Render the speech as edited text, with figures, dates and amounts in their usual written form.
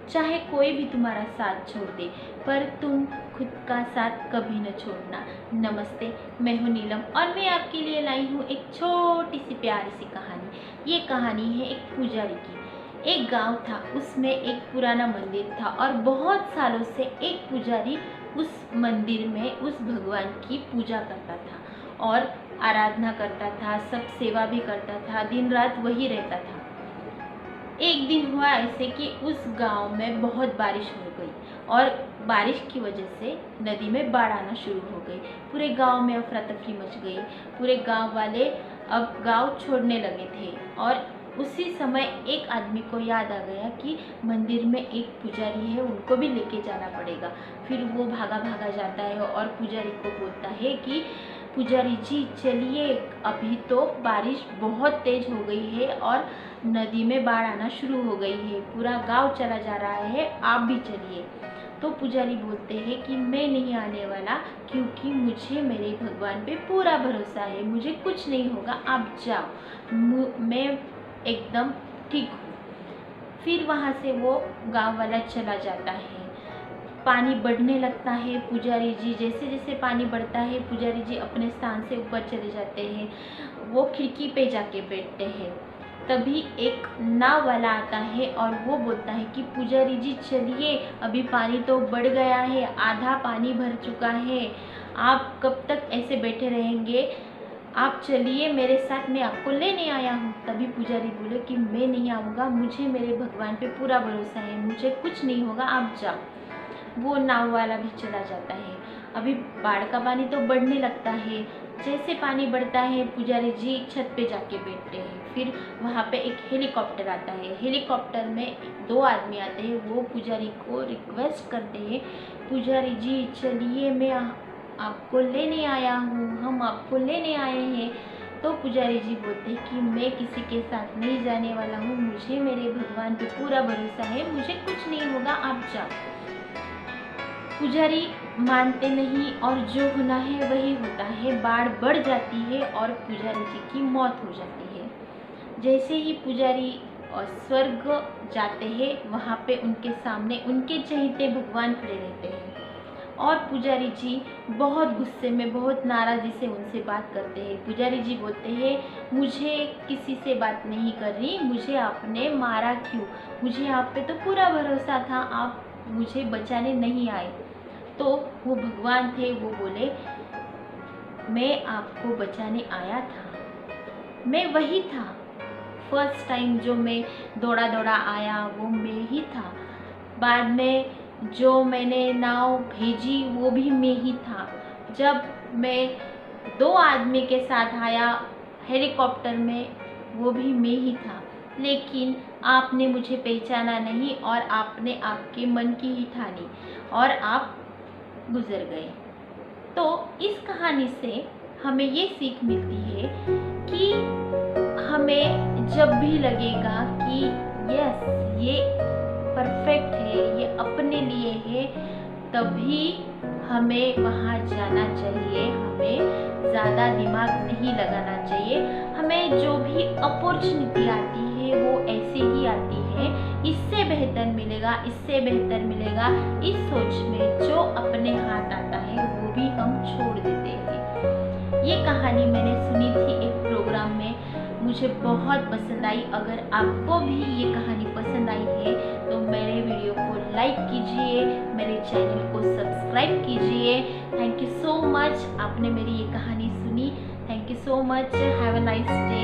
चाहे कोई भी तुम्हारा साथ छोड़ दे, पर तुम खुद का साथ कभी न छोड़ना। नमस्ते, मैं हूँ नीलम और मैं आपके लिए लाई हूँ एक छोटी सी प्यारी सी कहानी। ये कहानी है एक पुजारी की। एक गांव था, उसमें एक पुराना मंदिर था और बहुत सालों से एक पुजारी उस मंदिर में उस भगवान की पूजा करता था और आराधना करता था, सब सेवा भी करता था, दिन रात वही रहता था। एक दिन हुआ ऐसे कि उस गांव में बहुत बारिश हो गई और बारिश की वजह से नदी में बाढ़ आना शुरू हो गई। पूरे गांव में अफरा तफरी मच गई। पूरे गांव वाले अब गांव छोड़ने लगे थे और उसी समय एक आदमी को याद आ गया कि मंदिर में एक पुजारी है, उनको भी लेके जाना पड़ेगा। फिर वो भागा भागा जाता है और पुजारी को बोलता है कि पुजारी जी चलिए, अभी तो बारिश बहुत तेज हो गई है और नदी में बाढ़ आना शुरू हो गई है, पूरा गांव चला जा रहा है, आप भी चलिए। तो पुजारी बोलते हैं कि मैं नहीं आने वाला, क्योंकि मुझे मेरे भगवान पे पूरा भरोसा है, मुझे कुछ नहीं होगा, आप जाओ, मैं एकदम ठीक हूँ। फिर वहाँ से वो गांव वाला चला जाता है। पानी बढ़ने लगता है। पुजारी जी जैसे जैसे पानी बढ़ता है, पुजारी जी अपने स्थान से ऊपर चले जाते हैं। वो खिड़की पे जाके बैठते हैं। तभी एक नाव वाला आता है और वो बोलता है कि पुजारी जी चलिए, अभी पानी तो बढ़ गया है, आधा पानी भर चुका है, आप कब तक ऐसे बैठे रहेंगे, आप चलिए मेरे साथ, मैं आपको लेने आया हूँ। तभी पुजारी बोले कि मैं नहीं आऊँगा, मुझे मेरे भगवान पे पूरा भरोसा है, मुझे कुछ नहीं होगा, आप जाओ। वो नाव वाला भी चला जाता है। अभी बाढ़ का पानी तो बढ़ने लगता है। जैसे पानी बढ़ता है, पुजारी जी छत पे जाके बैठते हैं। फिर वहाँ पे एक हेलीकॉप्टर आता है। हेलीकॉप्टर में दो आदमी आते हैं। वो पुजारी को रिक्वेस्ट करते हैं, पुजारी जी चलिए, मैं आपको लेने आया हूँ, हम आपको लेने आए हैं। तो पुजारी जी बोलते हैं कि मैं किसी के साथ नहीं जाने वाला हूँ, मुझे मेरे भगवान पे पूरा भरोसा है, मुझे कुछ नहीं होगा, आप जाओ। पुजारी मानते नहीं और जो होना है वही होता है। बाढ़ बढ़ जाती है और पुजारी जी की मौत हो जाती है। जैसे ही पुजारी स्वर्ग जाते हैं, वहाँ पे उनके सामने उनके चहेते भगवान खड़े रहते हैं और पुजारी जी बहुत गुस्से में, बहुत नाराज़ी से उनसे बात करते हैं। पुजारी जी बोलते हैं, मुझे किसी से बात नहीं करनी, मुझे आपने मारा क्यों, मुझे आप पे तो पूरा भरोसा था, आप मुझे बचाने नहीं आए। तो वो भगवान थे, वो बोले, मैं आपको बचाने आया था, मैं वही था, फर्स्ट टाइम जो मैं दौड़ा दौड़ा आया वो मैं ही था, बाद में जो मैंने नाव भेजी वो भी मैं ही था, जब मैं दो आदमी के साथ आया हेलीकॉप्टर में वो भी मैं ही था, लेकिन आपने मुझे पहचाना नहीं और आपने आपके मन की ही ठानी और आप गुजर गए। तो इस कहानी से हमें ये सीख मिलती है कि हमें जब भी लगेगा कि यस ये परफेक्ट है, ये अपने लिए है, तभी हमें वहाँ जाना चाहिए। हमें ज़्यादा दिमाग नहीं लगाना चाहिए। हमें जो भी अपॉर्चुनिटी आती है वो ऐसे ही आती है, इससे बेहतर मिलेगा, इससे बेहतर मिलेगा, इस सोच में जो अपने हाथ आता है वो भी हम छोड़ देते हैं। ये कहानी मैंने सुनी थी एक प्रोग्राम में, मुझे बहुत पसंद आई। अगर आपको भी ये कहानी पसंद आई है तो मेरे वीडियो को लाइक कीजिए, मेरे चैनल को सब्सक्राइब कीजिए। थैंक यू सो मच, आपने मेरी ये कहानी सुनी। Thank you so much, have a nice day.